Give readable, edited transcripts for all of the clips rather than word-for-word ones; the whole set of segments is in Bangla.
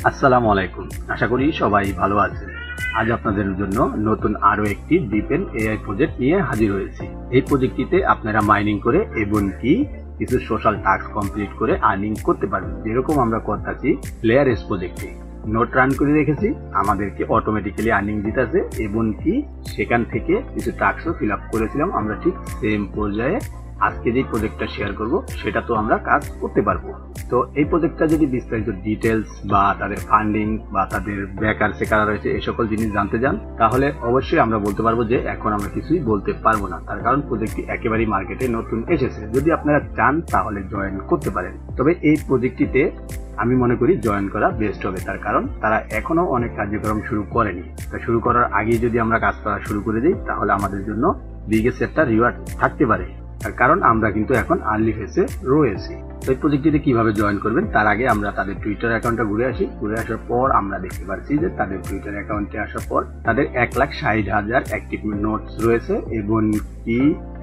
আসসালামু আলাইকুম। আশা করি সবাই ভালো আছেন। আজ আপনাদের জন্য নতুন আরো একটি ডিপেন এআই প্রজেক্ট নিয়ে হাজির হয়েছি। এই প্রজেক্টটিতে আপনারা মাইনিং করে এবং কি কিছু সোশ্যাল টাস্ক কমপ্লিট করে আর্নিং করতে পারবেন, যেরকম আমরা করতেছি লেয়ার এস প্রজেক্টে। নোট রান করে রেখেছি, আমাদেরকে অটোমেটিক্যালি আর্নিং দিতেছে এবং কি সেখান থেকে কিছু টাস্কও ফিল আপ করেছিলাম। আমরা ঠিক সেম পর্যায়ে আজকে যে প্রজেক্টটা শেয়ার করব সেটা তো আমরা কাজ করতে পারবো। তো এই প্রজেক্টটা যদি বিস্তারিত ডিটেলস বা তাদের ফান্ডিং বা তাদের ব্যাকারসে কারা রয়েছে এই সকল জিনিস জানতে চান, তাহলে অবশ্যই আমরা বলতে পারবো যে এখন আমরা কিছুই বলতে পারবো না, তার কারণ প্রজেক্টটি একেবারেই মার্কেটে নতুন এসেছে। যদি আপনারা চান তাহলে জয়েন করতে পারেন, তবে এই প্রজেক্টটিতে আমি মনে করি জয়েন করা বেস্ট হবে, তার কারণ তারা এখনো অনেক কার্যক্রম শুরু করেনি। তা শুরু করার আগেই যদি আমরা কাজ করা শুরু করে দিই তাহলে আমাদের জন্য বিগেস্ট একটা রিওয়ার্ড থাকতে পারে, তার কারণ আমরা কিন্তু এখন আর্লি ফেসে রয়েছি। তো এই প্রজেক্টটিতে কিভাবে জয়েন করবেন তার আগে আমরা তাদের টুইটার অ্যাকাউন্টটা ঘুরে আসি। ঘুরে আসার পর আমরা দেখতে পাচ্ছি যে তাদের টুইটার অ্যাকাউন্টে আসার পর তাদের 1,60,000 অ্যাক্টিভ নোটস রয়েছে এবং কি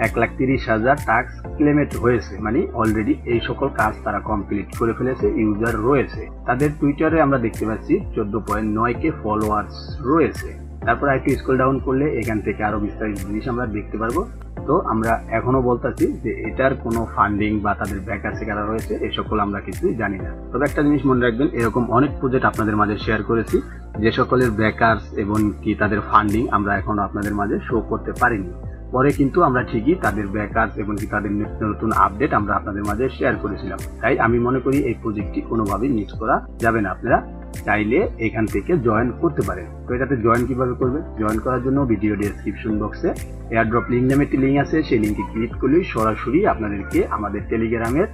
1,30,000 টাস্ক ক্লেমেট হয়েছে, মানে অলরেডি এই সকল কাজ তারা কমপ্লিট করে ফেলেছে, ইউজার রয়েছে। তাদের টুইটারে আমরা দেখতে পাচ্ছি 14.9K ফলোয়ার্স রয়েছে। তারপর একটু স্ক্রল ডাউন করলে এখান থেকে আরো বিস্তারিত জিনিস আমরা দেখতে পারবো। তো আমরা এখনো বলতেছি যে এটার কোনো ফান্ডিং বা তাদের ব্যাকারসে কারা রয়েছে এই সকল আমরা কিছুই জানি না। তবে একটা জিনিস মনে রাখবেন, এরকম অনেক প্রজেক্ট আপনাদের মাঝে শেয়ার করেছি যে সকলের ব্যাকারস এবং কি তাদের ফান্ডিং আমরা এখনো আপনাদের মাঝে শো করতে পারিনি। পরে কিন্তু আমরা ঠিকই তাদের ব্যাকারস এবং কি তাদের নতুন আপডেট আমরা আপনাদের মাঝে শেয়ার করেছিলাম। তাই আমি মনে করি এই প্রজেক্টটি কোনোভাবেই মিস করা যাবে না। আপনারা চাইলে এখান থেকে জয়েন করতে পারেন। তো এটাতে জয়েন কিভাবে করবেন? জয়েন করার জন্য ভিডিও ডেসক্রিপশন বক্সে এয়ারড্রপ লিঙ্ক নামে একটি লিঙ্ক আছে, সেই লিঙ্কে ক্লিক করলেই সরাসরি আপনাদেরকে আমাদের টেলিগ্রামের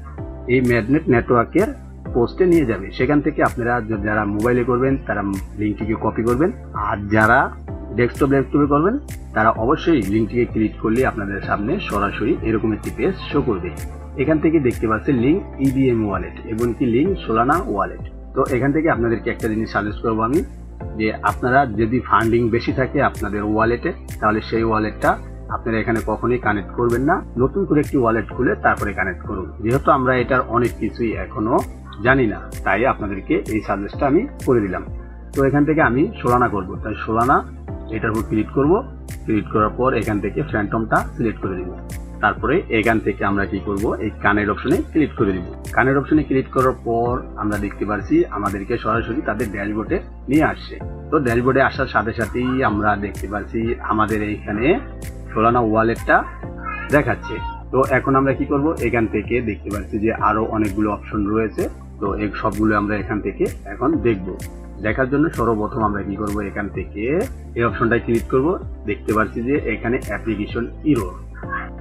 এই ম্যাগনেট নেটওয়ার্কের পোস্টে নিয়ে যাবে। সেখান থেকে আপনারা যারা মোবাইলে করবেন তারা লিঙ্কটিকে কপি করবেন, আর যারা ডেস্কটপে করবেন তারা অবশ্যই লিঙ্কটিকে ক্লিক করলে আপনাদের সামনে সরাসরি এরকম একটি পেজ শো করবে। এখান থেকে দেখতে পাচ্ছেন লিঙ্ক ইবিএম ওয়ালেট এবং কি লিঙ্ক সোলানা ওয়ালেট। তো এখান থেকে আপনাদেরকে একটা জিনিস সাজেস্ট করবো আমি, যে আপনারা যদি ফান্ডিং বেশি থাকে আপনাদের ওয়ালেটে, তাহলে সেই ওয়ালেটটা আপনারা এখানে কখনোই কানেক্ট করবেন না, নতুন করে একটি ওয়ালেট খুলে তারপরে কানেক্ট করুন। যেহেতু আমরা এটার অনেক কিছুই এখনো জানি না, তাই আপনাদেরকে এই সাজেস্টটা আমি করে দিলাম। তো এখান থেকে আমি সোলানা করব, তাই সোলানা এটার উপর ক্লিক করব। ক্লিক করার পর এখান থেকে ফ্যান্টমটা সিলেক্ট করে দিব। তারপরে এখান থেকে আমরা কি করব, এই কানের অপশনে ক্লিক করে দিব। কানের অপশনে ক্লিক করার পর আমরা দেখতে পাচ্ছি আমাদেরকে সরাসরি তাদের ড্যাশবোর্ডে নিয়ে আসছে। তো ড্যাশবোর্ডে আসার সাথে সাথেই আমরা দেখতে পাচ্ছি আমাদের এইখানে সোলানা ওয়ালেটটা দেখাচ্ছে। তো এখন আমরা কি করব, এখান থেকে দেখতে পাচ্ছি যে আরো অনেকগুলো অপশন রয়েছে। তো এই সবগুলো আমরা এখান থেকে এখন দেখব। দেখার জন্য সর্বপ্রথম আমরা কি করব, এখান থেকে এই অপশনটায় ক্লিক করব। দেখতে পাচ্ছি যে এখানে অ্যাপ্লিকেশন ইরর,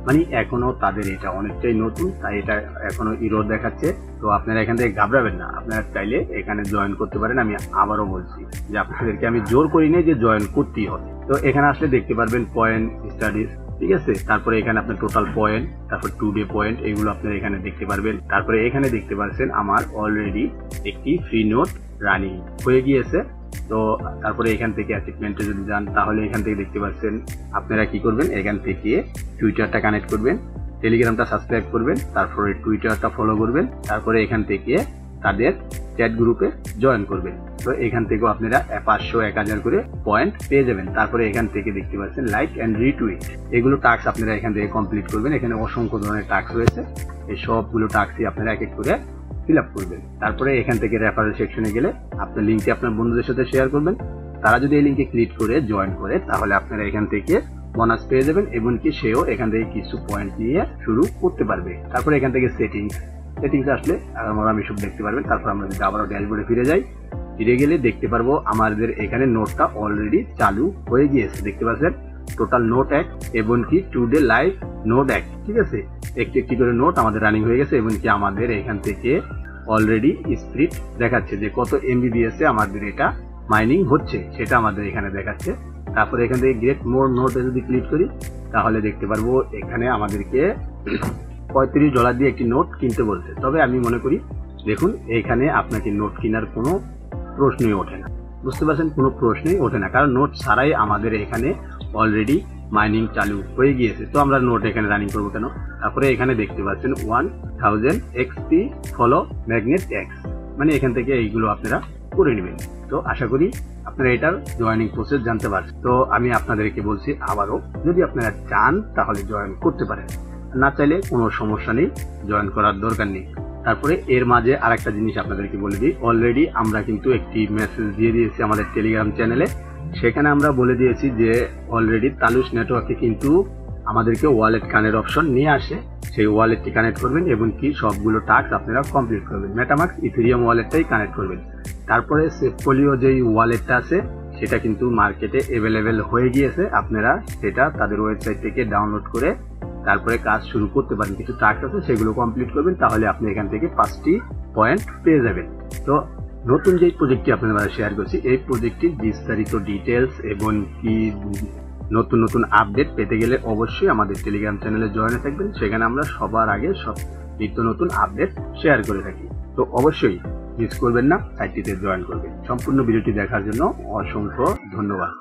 মানে এখনো তাদের এটা অনেকটাই নতুন, তাই এটা এখনো ইরর দেখাচ্ছে। তো আপনারা এখান থেকে ঘাবড়াবেন না, আপনারা চাইলে এখানে জয়েন করতে পারেন। আমি আবারও বলছি যে আপনাদেরকে আমি জোর করি না যে জয়েন করতেই হবে। তো এখানে আসলে দেখতে পারবেন পয়েন্ট স্টাডিজ, ঠিক আছে। তারপরে এখানে আপনার টোটাল পয়েন্ট, তারপর 2 ডে পয়েন্ট, এগুলো আপনারা এখানে দেখতে পারবেন। তারপরে এখানে দেখতে পাচ্ছেন আমার অলরেডি একটি ফ্রি নোট রানিং হয়ে গিয়েছে। তো তারপরে এখান থেকে অ্যাচিভমেন্টে যদি যান তাহলে এখান থেকে দেখতে পাচ্ছেন আপনারা কি করবেন, এখান থেকে টুইটারটা কানেক্ট করবেন, টেলিগ্রামটা সাবস্ক্রাইব করবেন, তারপরে টুইটারটা ফলো করবেন, তারপরে এখান থেকে তাদের চ্যাট গ্রুপে জয়েন করবেন। তো এখান থেকেও আপনারা 500 1000 করে পয়েন্ট পেয়ে যাবেন। তারপরে এখান থেকে দেখতে পাচ্ছেন লাইক অ্যান্ড রিটুইট, এগুলো টাস্ক আপনারা এখান থেকে কমপ্লিট করবেন। এখানে অসংখ্য ধরনের টাস্ক রয়েছে, এই সবগুলো টাস্কই আপনারা এক এক করে ফিল আপ করবেন। তারপরে এখান থেকে রেফারেল সেকশনে গেলে আপনার লিঙ্কটি আপনার বন্ধুদের সাথে শেয়ার করবেন। তারা যদি এই লিঙ্কে ক্লিক করে জয়েন করে তাহলে আপনারা এখান থেকে বোনাস পেয়ে যাবেন এবং কি সেও এখান থেকে কিছু পয়েন্ট নিয়ে শুরু করতে পারবে। তারপরে এখান থেকে সেটিংস আসলে আমি সব দেখতে পারবেন। তারপর আমরা যদি আবারও ড্যাশবোর্ডে ফিরে গেলে দেখতে পারবো আমাদের এখানে নোটটা অলরেডি চালু হয়ে গিয়েছে। দেখতে পাচ্ছেন টোটাল নোট 1 এবং কি 2 ডে লাইভ নোট 1, ঠিক আছে। একটি করে নোট আমাদের রানিং হয়ে গেছে এবং কি আমাদের এখান থেকে অলরেডি স্প্রিট দেখাচ্ছে যে কত এমবিবিএস এ আমাদের এটা মাইনিং হচ্ছে, সেটা আমাদের এখানে দেখাচ্ছে। তারপরে এখান থেকে গেট মোর নোটে যদি ক্লিক করি তাহলে দেখতে পারবো এখানে আমাদেরকে $35 দিয়ে একটি নোট কিনতে বলছে। তবে আমি মনে করি দেখুন এখানে আপনাকে নোট কেনার কোনো প্রশ্নই ওঠে না, বুঝতে পারছেন, কোনো প্রশ্নই ওঠে না, কারণ নোট ছাড়াই আমাদের এখানে অলরেডি মাইনিং চালু হয়ে গিয়েছে। তো আমরা নোট এখানে রানিং করবো কেন? তারপরে এখানে দেখতে পাচ্ছেন 1000 XP ফলো ম্যাগনেট এক্স, মানে এখান থেকে এইগুলো আপনারা করে নেবেন। তো আশা করি আপনারা এটার জয়েনিং প্রসেস জানতে পারছেন। তো আমি আপনাদেরকে বলছি আবারও, যদি আপনারা চান তাহলে জয়েন করতে পারেন, না চাইলে কোনো সমস্যা নেই, জয়েন করার দরকার নেই। তারপরে এর মাঝে আরেকটা জিনিস আপনাদেরকে বলে দিই, অলরেডি আমরা কিন্তু একটি মেসেজ দিয়ে দিয়েছি আমাদের টেলিগ্রাম চ্যানেলে। সেখানে আমরা বলে দিয়েছি যে অলরেডি তালুস নেটওয়ার্কে কিন্তু আমাদেরকে ওয়ালেট কানেক্ট অপশন নিয়ে আসে, সেই ওয়ালেটটি কানেক্ট করবেন এবং কি সবগুলো টাস্ক আপনারা কমপ্লিট করবেন। মেটামাস্ক ইথেরিয়াম ওয়ালেটটাই কানেক্ট করবেন। তারপরে সেফপোলিও যেই ওয়ালেটটা আছে সেটা কিন্তু মার্কেটে অ্যাভেলেবেল হয়ে গিয়েছে, আপনারা সেটা তাদের ওয়েবসাইট থেকে ডাউনলোড করে তারপরে কাজ শুরু করতে পারেন। কিছু টাস্ক আছে সেগুলো কমপ্লিট করবেন, তাহলে আপনি এখান থেকে 5টি পয়েন্ট পেয়ে যাবেন। তো নতুন যে প্রজেক্টটি আপনাদের শেয়ার করছি, এই প্রজেক্টটির বিস্তারিত ডিটেলস এবং কি নতুন নতুন আপডেট পেতে গেলে অবশ্যই আমাদের টেলিগ্রাম চ্যানেলে জয়েনে থাকবেন। সেখানে আমরা সবার আগে সব নিত্য নতুন আপডেট শেয়ার করে থাকি। তো অবশ্যই মিস করবেন না, সাইটটিতে জয়েন করবেন। সম্পূর্ণ ভিডিওটি দেখার জন্য অসংখ্য ধন্যবাদ।